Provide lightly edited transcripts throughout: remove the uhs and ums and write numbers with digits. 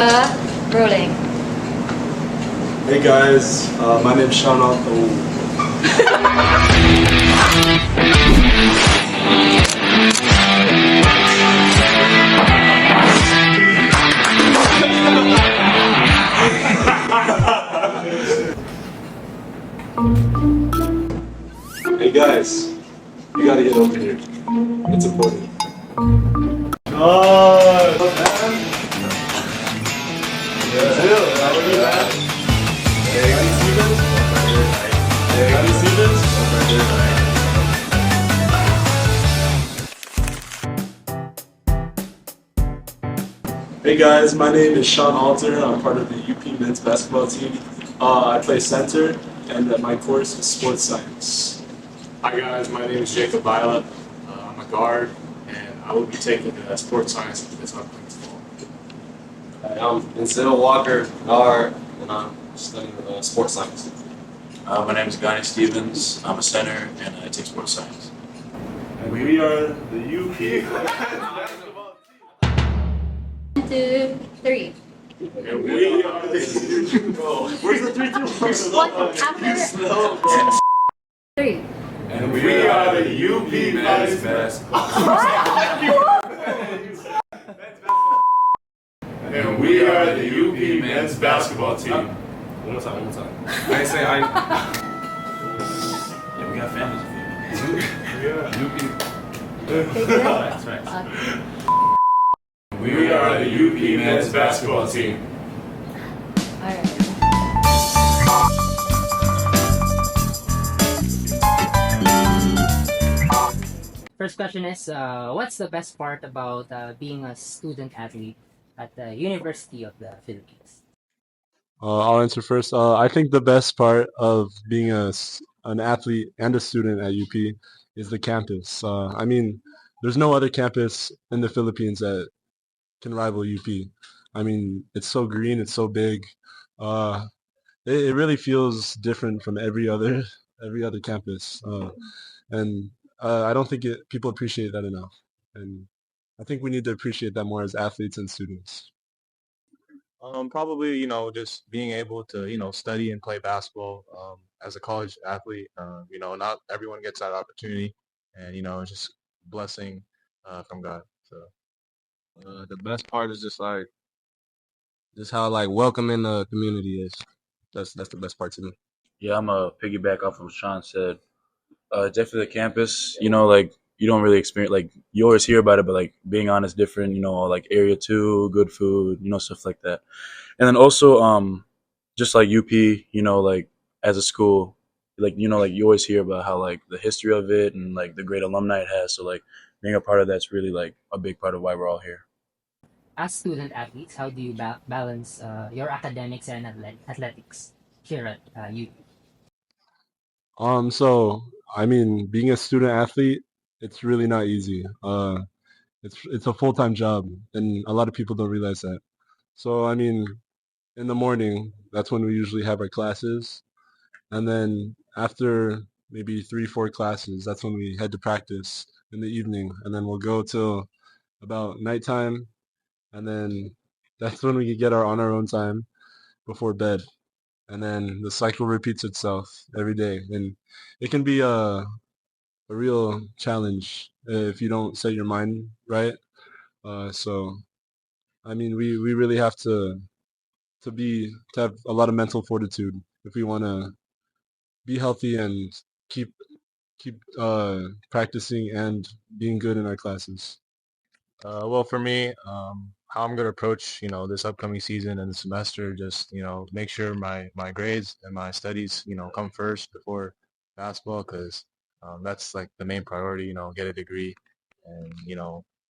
Rolling. Hey guys, my name's Sean. Hey guys, you gotta get over here. It's important. Oh, man. Hey guys, my name is Sean Alter. I'm part of the UP men's basketball team. I play center, and my course is sports science. Hi guys, my name is Jacob Violet. I'm a guard, and I will be taking sports science this upcoming fall. Hi, I'm Denzel Walker, guard, and I'm studying sports science. My name is Gunny Stevens. I'm a center, and I take sports science. And we are the UP basketball team. 1, 2, 3. And we are the Where's the 3-2? What after? 3. And we are the UP men's basketball. And we are the UP men's basketball team. One more time. I ain't say I. Yeah, we got families with That's right. We are the UP men's basketball team. Alright. First question is, what's the best part about being a student athlete at the University of the Philippines? I'll answer first. I think the best part of being an athlete and a student at UP is the campus. I mean, there's no other campus in the Philippines that can rival UP. I mean, it's so green, it's so big. Uh, it really feels different from every other campus, and I don't think people appreciate that enough. And I think we need to appreciate that more as athletes and students. Probably, just being able to, study and play basketball as a college athlete. Not everyone gets that opportunity, and it's just a blessing from God. So The best part is just how welcoming the community is. That's the best part to me. Yeah, I'm a piggyback off of what Sean said. Definitely the campus. Like you don't really experience like you always hear about it, but like being on is different. Like Area 2, good food, stuff like that. And then also, just like UP, like as a school, like like you always hear about how like the history of it and like the great alumni it has. So like being a part of that's really like a big part of why we're all here. As student athletes, how do you balance your academics and athletics here at UP? So I mean, being a student athlete, it's really not easy. It's a full-time job, and a lot of people don't realize that. So I mean, in the morning, that's when we usually have our classes, and then after maybe 3, 4 classes, that's when we head to practice in the evening, and then we'll go till about nighttime, and then that's when we can get on our own time before bed, and then the cycle repeats itself every day, and it can be a real challenge if you don't set your mind right. So I mean, we really have to have a lot of mental fortitude if we want to be healthy and keep practicing and being good in our classes. well, for me, how I'm going to approach, this upcoming season and the semester, just, make sure my grades and my studies, come first before basketball, because that's like the main priority, get a degree and,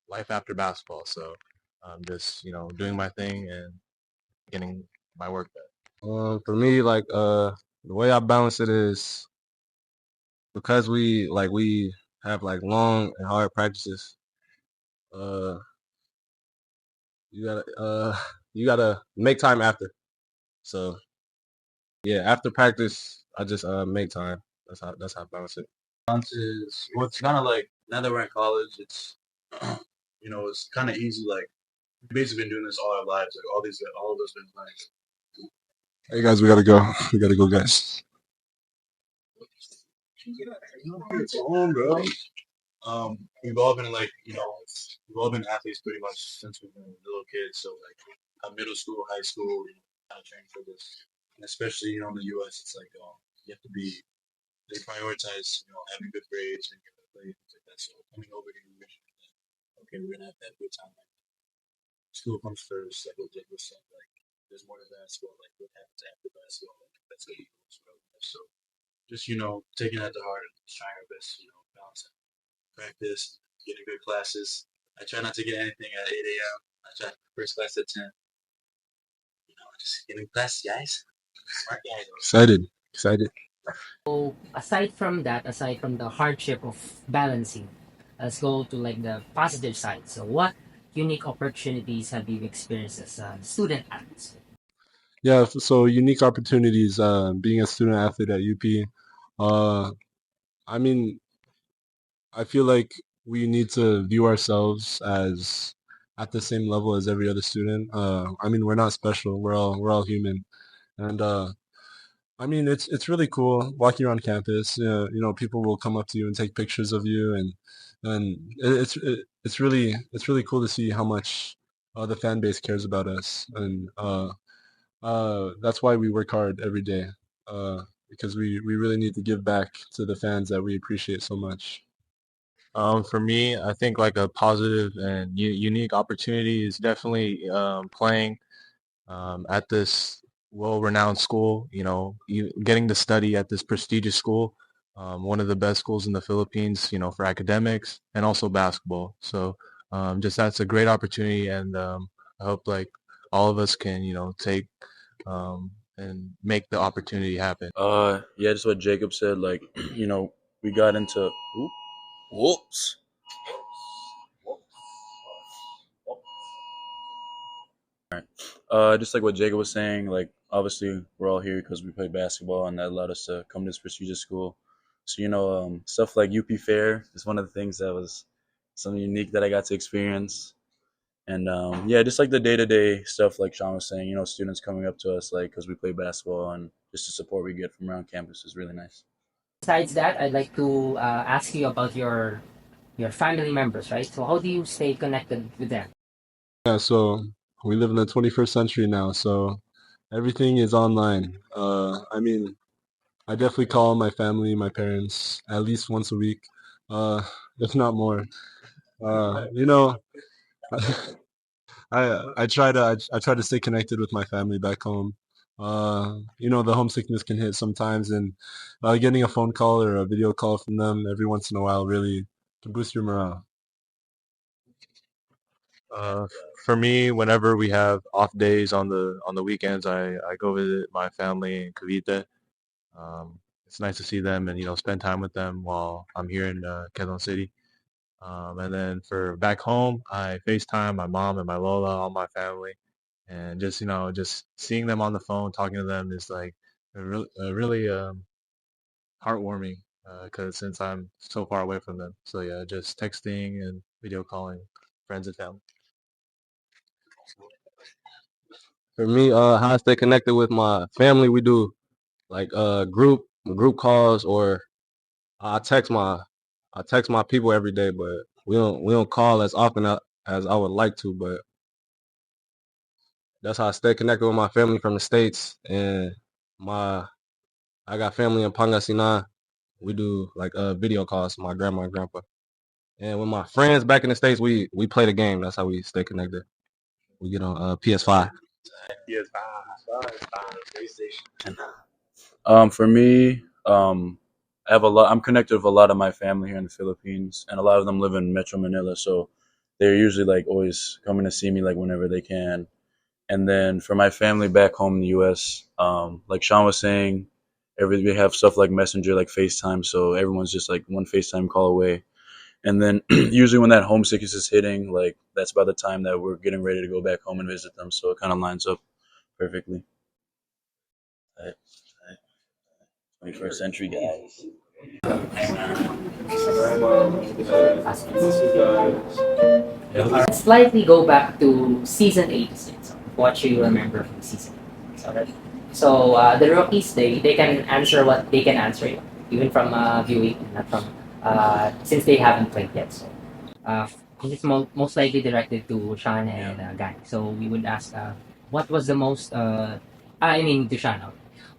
life after basketball. So just, doing my thing and getting my work done. For me, the way I balance it is because we have long and hard practices. Uh, you gotta you gotta make time after. So yeah, after practice, I just make time. That's how I balance it. Is well, it's kind of like now that we're in college, it's it's kind of easy. Like We've basically been doing this all our lives. Like all of us been playing. Hey guys, we gotta go. We gotta go, guys. It's on, bro. We've all been we've all been athletes pretty much since we've been little kids. So like, middle school, high school, kind of train for this, and especially in the U.S., it's like you have to be. They prioritize having good grades and good play things like that. So coming over here, okay, we're gonna have that good time. Like, school comes first. Like what Jake was saying, like there's more to basketball. Like what happens after basketball. Like that's what he goes for. So just taking that to heart and just trying our best. Balance it. Practice, getting good classes. I try not to get anything at 8 a.m. I try first class at 10. Just getting class, guys. Smart guys. Excited. Excited. So aside from the hardship of balancing, let's go to like the positive side. So what unique opportunities have you experienced as a student athlete? Yeah, so unique opportunities being a student athlete at UP. Uh, I mean, I feel like we need to view ourselves as at the same level as every other student. I mean, we're not special. We're all human, and I mean, it's really cool walking around campus. People will come up to you and take pictures of you, and it's really cool to see how much the fan base cares about us, and that's why we work hard every day, because we really need to give back to the fans that we appreciate so much. For me, I think like a positive and unique opportunity is definitely playing at this well-renowned school. Getting to study at this prestigious school, one of the best schools in the Philippines. For academics and also basketball. So just that's a great opportunity, and I hope like all of us can take and make the opportunity happen. Yeah, just what Jacob said. Like, we got into. Whoops. Just like what Jacob was saying, like obviously we're all here because we play basketball, and that allowed us to come to this prestigious school. So stuff like UP Fair is one of the things that was something unique that I got to experience. And yeah, just like the day to day stuff, like Sean was saying, students coming up to us like because we play basketball, and just the support we get from around campus is really nice. Besides that, I'd like to ask you about your family members, right? So how do you stay connected with them? Yeah, so we live in the 21st century now, so everything is online. I mean, I definitely call my family, my parents, at least once a week, uh, if not more. Uh, you know, I try to stay connected with my family back home. The homesickness can hit sometimes, and getting a phone call or a video call from them every once in a while really can boost your morale. Uh, for me, whenever we have off days on the weekends, I go visit my family in Cavite. It's nice to see them and spend time with them while I'm here in Quezon City. And then for back home, I FaceTime my mom and my Lola, all my family, and just seeing them on the phone, talking to them is like really heartwarming because since I'm so far away from them. So yeah, just texting and video calling friends and family. For me, how I stay connected with my family, we do like group calls, or I text my I text my people every day, but we don't call as often as I would like to. But that's how I stay connected with my family from the States. And my I got family in Pangasinan. We do like video calls to my grandma and grandpa. And with my friends back in the States, we play the game. That's how we stay connected. We get on PS5. For me, I have a lot. I'm connected with a lot of my family here in the Philippines, and a lot of them live in Metro Manila. So they're usually like always coming to see me like whenever they can. And then for my family back home in the U.S., like Sean was saying, we have stuff like Messenger, like FaceTime. So everyone's just like one FaceTime call away. And then usually when that homesickness is hitting, like that's about the time that we're getting ready to go back home and visit them. So it kind of lines up perfectly. Right. 21st century guys. Slightly go back to season 86. What you remember from season 86 already. So the rookies, they can answer what they can answer, even from viewing, not from since they haven't played yet. So this is most likely directed to Sean and Guy. So we would ask, what was the most, I mean to Sean,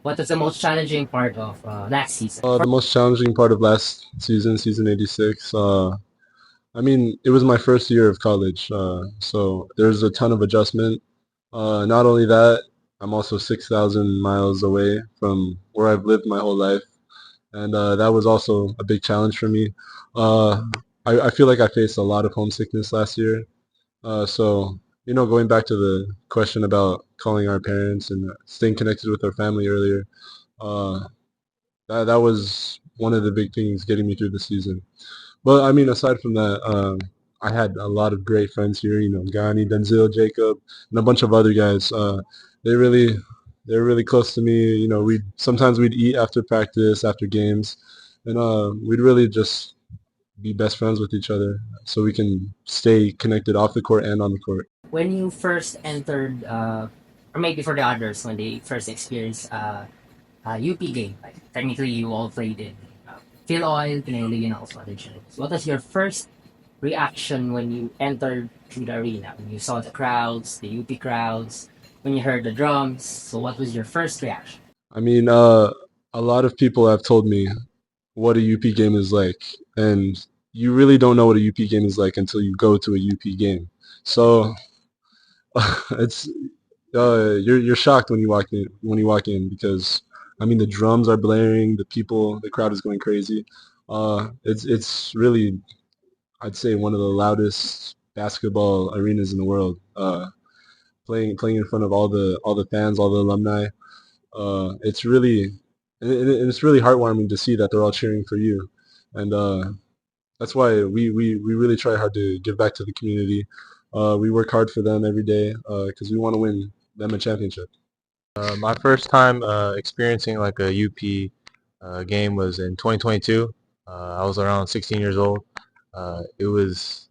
what was the most challenging part of last season? The most challenging part of last season, season 86. I mean, it was my first year of college, so there's a ton of adjustment. Not only that, I'm also 6,000 miles away from where I've lived my whole life, and that was also a big challenge for me. Uh, I feel like I faced a lot of homesickness last year. So, going back to the question about calling our parents and staying connected with our family earlier, uh, that was one of the big things getting me through the season. But I mean, aside from that, I had a lot of great friends here. Gani, Denzel, Jacob, and a bunch of other guys. They really, they're really close to me. We sometimes we'd eat after practice, after games, and we'd really just be best friends with each other, so we can stay connected off the court and on the court. When you first entered, or maybe for the others, when they first experienced UP game, like technically you all played in Phil Oil, Pinelli, and also other gyms. What was your first reaction when you entered through the arena? When you saw the crowds, the UP crowds, when you heard the drums? So what was your first reaction? I mean, a lot of people have told me what a UP game is like, and you really don't know what a UP game is like until you go to a UP game. So it's you're shocked when you walk in because I mean the drums are blaring, the crowd is going crazy. It's really, I'd say, one of the loudest basketball arenas in the world. Playing in front of all the fans, all the alumni. It's really and it's really heartwarming to see that they're all cheering for you, and that's why we really try hard to give back to the community. We work hard for them every day because we want to win them a championship. My first time experiencing like a UP game was in 2022. I was around 16 years old. It was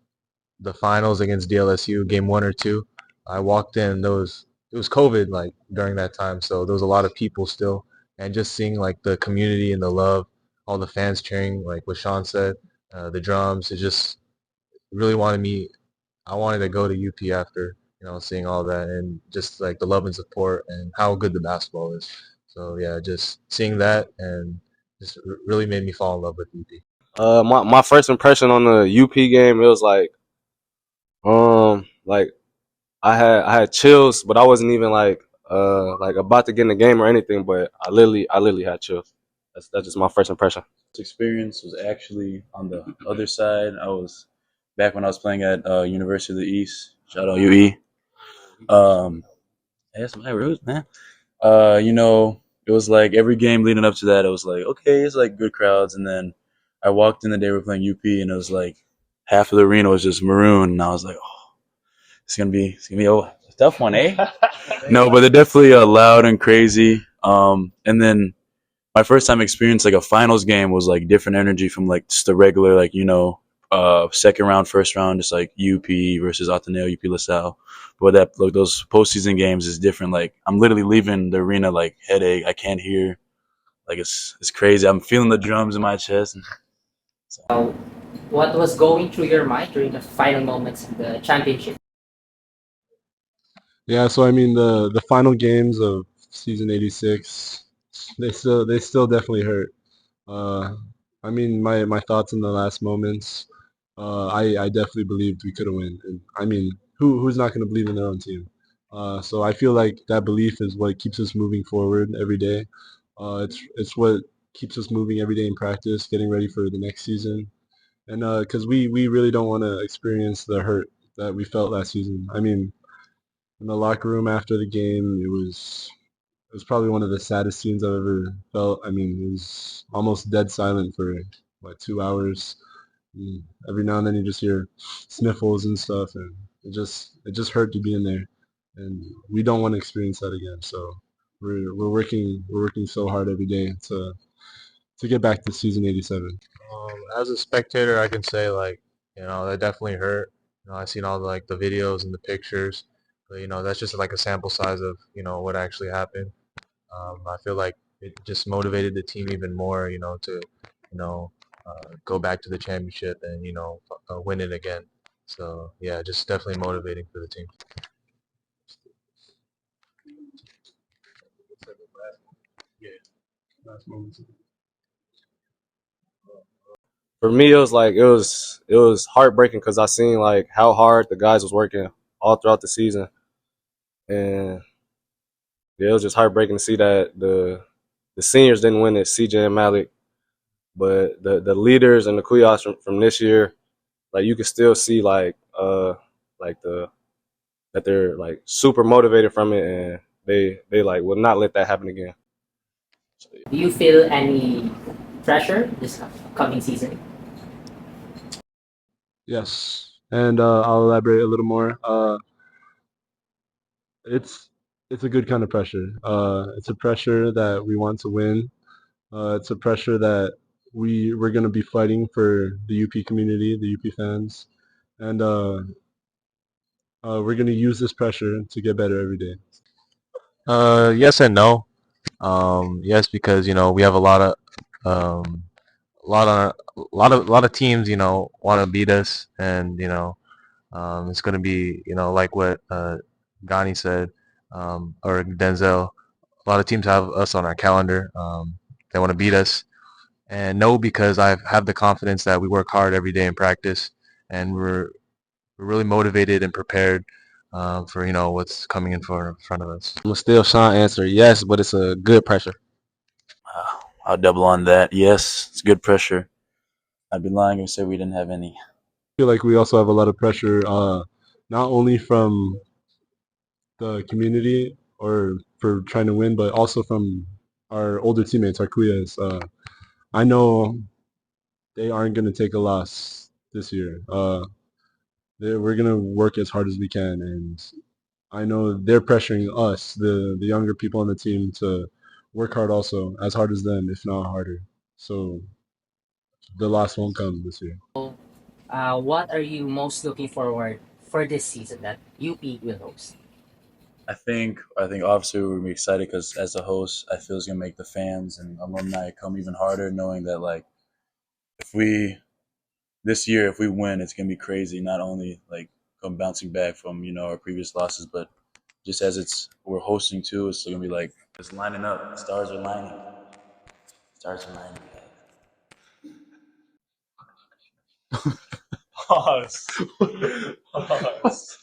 the finals against DLSU, game 1 or 2. I walked in. It was COVID like during that time, so there was a lot of people still, and just seeing like the community and the love, all the fans cheering, like what Sean said, the drums. It just really wanted me. I wanted to go to UP after seeing all that and just like the love and support and how good the basketball is. So yeah, just seeing that and just really made me fall in love with UP. My first impression on the UP game, it was like I had chills, but I wasn't even like about to get in the game or anything. But I literally had chills. That's just my first impression. Experience was actually on the other side. I was back when I was playing at University of the East. Shout out UE. That's my roots, man. It was like every game leading up to that, it was like, okay, it's like good crowds. And then I walked in the day we were playing UP, and it was like half of the arena was just maroon. And I was like, oh, it's gonna be a tough one, eh? No, but they're definitely loud and crazy. And then my first time experience like a finals game was like different energy from like just the regular second round, first round, just like UP versus Ateneo, UP LaSalle. But that like those postseason games is different. Like I'm literally leaving the arena like headache. I can't hear. Like it's crazy. I'm feeling the drums in my chest. So, what was going through your mind during the final moments of the championship? Yeah, so I mean the final games of season 86, they still definitely hurt. Uh, I mean my thoughts in the last moments. I definitely believed we could have won, and I mean who's not going to believe in their own team? So I feel like that belief is what keeps us moving forward every day. It's what keeps us moving every day in practice, getting ready for the next season, and because we really don't want to experience the hurt that we felt last season. I mean, in the locker room after the game, it was probably one of the saddest scenes I've ever felt. I mean, it was almost dead silent for what 2 hours. Every now and then you just hear sniffles and stuff, and it just hurt to be in there, and we don't want to experience that again. So we're working so hard every day to get back to season 87? As a spectator, I can say like, that definitely hurt. I've seen all the videos and the pictures, but that's just like a sample size of what actually happened. I feel like it just motivated the team even more, to go back to the championship and win it again. So yeah, just definitely motivating for the team. For me, it was heartbreaking because I seen like how hard the guys was working all throughout the season, and yeah, it was just heartbreaking to see that the seniors didn't win it, CJ and Malik, but the leaders and the Kuyas from this year, like you can still see like that they're like super motivated from it, and they like will not let that happen again. Do you feel any pressure this coming season? Yes, and I'll elaborate a little more. It's it's a good kind of pressure. It's a pressure that we want to win. It's a pressure that we're gonna be fighting for the UP community, the UP fans, and we're gonna use this pressure to get better every day. Yes and no. Yes, because we have um, a lot of teams want to beat us, and it's going to be like what Gani said, or Denzel. A lot of teams have us on our calendar. They want to beat us, and no, because I have the confidence that we work hard every day in practice, and we're really motivated and prepared for what's coming in front of us. I'm gonna still Sean answer yes, but it's a good pressure. I'll double on that. Yes, it's good pressure. I'd be lying if I said we didn't have any. I feel like we also have a lot of pressure, not only from the community or for trying to win, but also from our older teammates, our Kuyas. I know they aren't going to take a loss this year. We're going to work as hard as we can, and I know they're pressuring us, the younger people on the team, to work hard also, as hard as them, if not harder. So the loss won't come this year. What are you most looking forward for this season that UP will host? I think obviously we're gonna be excited because as a host, I feel it's gonna make the fans and alumni come even harder, knowing that like if we this year if we win, it's gonna be crazy. Not only like come bouncing back from our previous losses, but just as we're hosting too, it's gonna be like it's lining up. Stars are lining. Stars are lining. Pause. Pause.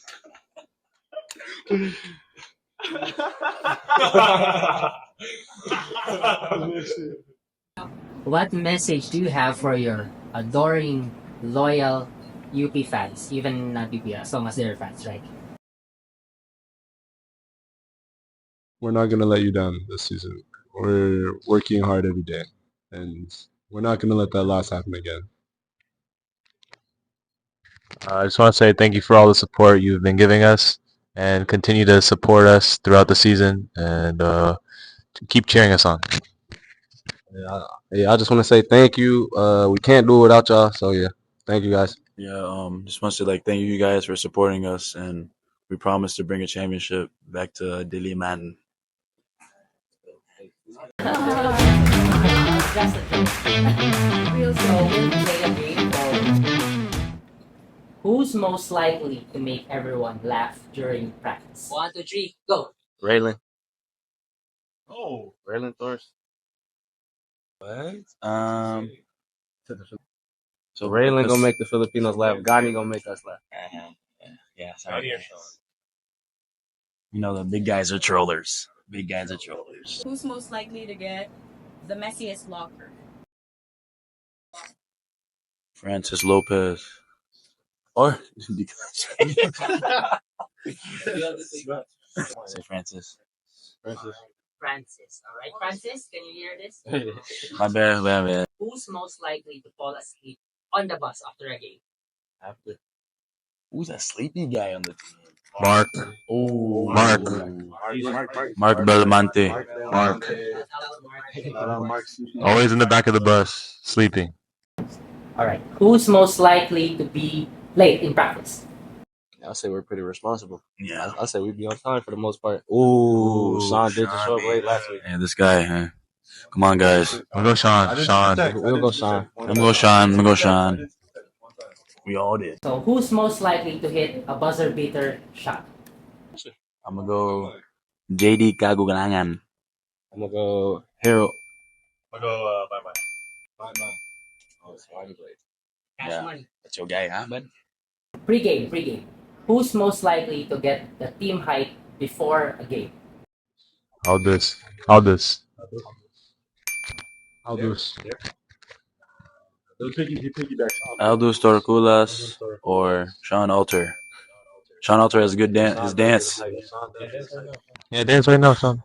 What message do you have for your adoring, loyal UP fans, even not UP, as long as they're fans, right? We're not going to let you down this season. We're working hard every day, and we're not going to let that loss happen again. I just want to say thank you for all the support you've been giving us, and continue to support us throughout the season, and keep cheering us on. Yeah, I just want to say thank you. We can't do it without y'all, so yeah, thank you guys. Yeah, just want to say like thank you guys for supporting us, and we promise to bring a championship back to Diliman. So we'll play a game called Who's Most Likely to Make Everyone Laugh During Practice? 1, 2, 3, go! Raylan. Oh, Raylan Thorst. what? So Raylan gonna make the Filipinos laugh. Gani gonna make us laugh. yeah, sorry. The big guys are trollers. Big guys are trollers. Who's most likely to get the messiest locker? Francis Lopez. Or say Francis. Francis. All right, Francis, can you hear this? My bad. Who's most likely to fall asleep on the bus after a game? Who's that sleepy guy on the team? Mark. Oh, Mark. Mark Belmonte. Mark. Always in the back of the bus, sleeping. All right. Who's most likely to be late in practice? I say we're pretty responsible. Yeah. I say we be on time for the most part. Ooh, Sean did just show up late last week. Yeah, this guy, huh? Come on, guys. We'll go Sean. Sean. We'll go Sean. I'm gonna go Sean. I'm gonna go Sean. We all did. So who's most likely to hit a buzzer beater shot? I'm gonna go JD Kaguganangan. I'm gonna go Harold. I'll go bye. Oh, Swaggy Blade. Cash Yeah. money. That's your guy, huh, bud? Pregame. Who's most likely to get the team hype before a game? I'll this. I'll do. He piggybacks off. Aldous Torculas or Sean Alter. Sean Alter has a good dance. His dance. Yeah, dance right now, Sean.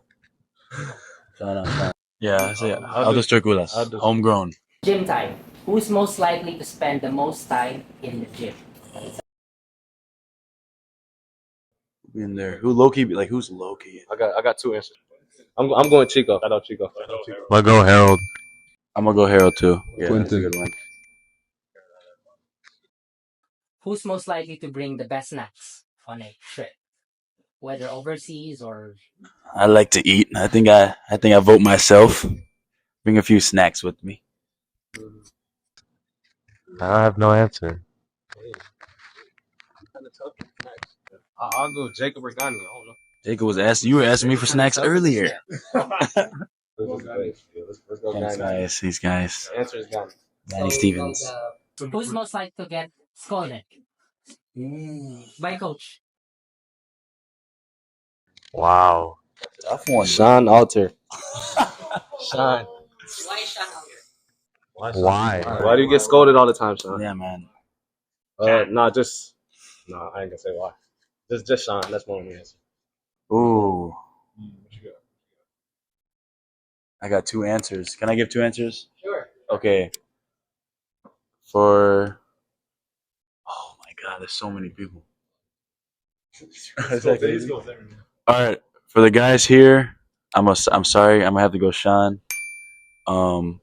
Sean. Yeah, I say Aldous Torculas. Homegrown. Gym time. Who's most likely to spend the most time in the gym? In there. Who low key? Like who's low key? I got two answers. I'm going Chico. I know Chico. Let go, Harold. I'm gonna go Harold too. Yeah, that's a Quentin. good one. Who's most likely to bring the best snacks on a trip, whether overseas or? I like to eat. I think I vote myself. Bring a few snacks with me. I have no answer. I'll go Jacob Regani. I don't know. Jacob was asking. You were asking me for snacks earlier. Let's go Thanks, Gani. guys. These guys. The answer is Gani. Danny Stevens. Who's most likely to get scolded by coach? Wow. Tough one. Sean Alter. Sean. Why? Why do you get scolded all the time, Sean? Yeah, man. I ain't gonna say why. Just Sean. That's one of the answers. Ooh. I got two answers. Can I give two answers? Sure. Okay. Oh my God, there's so many people. All right, for the guys here, I'm sorry, I'm gonna have to go Sean. And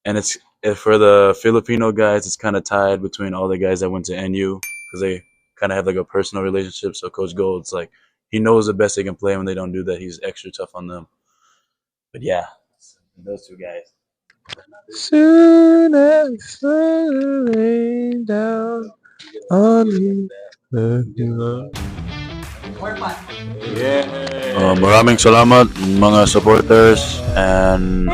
it's for the Filipino guys, it's kind of tied between all the guys that went to NU because they kind of have like a personal relationship. So Coach Gold's like he knows the best they can play when they don't do that. He's extra tough on them. But yeah, those two guys. Soon as the rain down on me. Maraming salamat mga supporters and